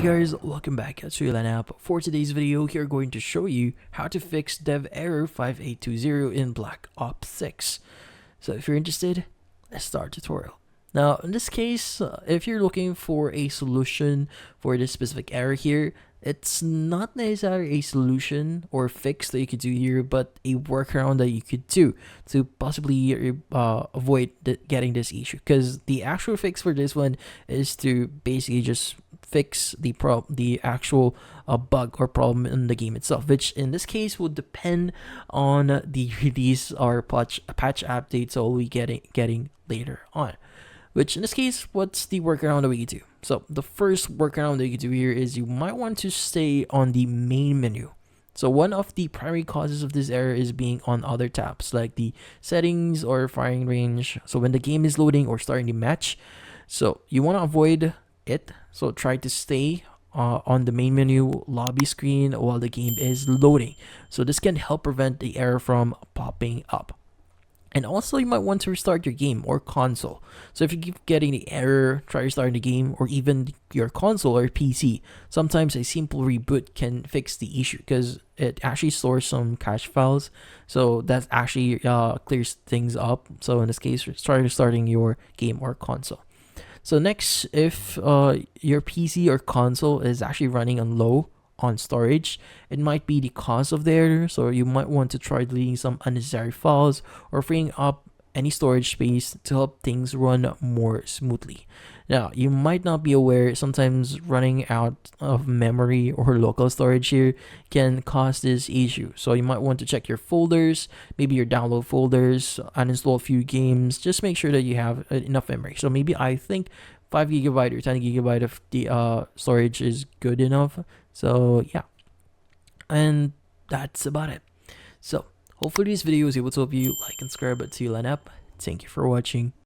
Guys, welcome back at Suilan app. For today's video, we're going to show you how to fix dev error 5820 in Black Ops 6. So if you're interested, let's start tutorial. Now in this case, if you're looking for a solution for this specific error here, it's not necessarily a solution or fix that you could do here, but a workaround that you could do to possibly avoid getting this issue. Because the actual fix for this one is to basically just fix the actual bug or problem in the game itself, which in this case will depend on the release or patch updates that we'll be getting later on. Which in this case, what's the workaround that we can do? So the first workaround that you can do here is you might want to stay on the main menu. So one of the primary causes of this error is being on other tabs like the settings or firing range. So when the game is loading or starting the match, so you want to avoid it. So try to stay on the main menu lobby screen while the game is loading. So this can help prevent the error from popping up. And also you might want to restart your game or console. So if you keep getting the error, try restarting the game or even your console or PC. Sometimes a simple reboot can fix the issue because it actually stores some cache files. So that actually clears things up. So in this case, try restarting your game or console. So next, if your PC or console is actually running on low on storage, it might be the cause of the error. So you might want to try deleting some unnecessary files or freeing up any storage space to help things run more smoothly. Now, you might not be aware, sometimes running out of memory or local storage here can cause this issue. So you might want to check your folders, maybe your download folders, uninstall a few games, just make sure that you have enough memory. So maybe I think 5 gigabyte or 10 gigabyte of the storage is good enough. So yeah, and that's about it. So hopefully this video was able to help you. Like and subscribe to Suilan app. Thank you for watching.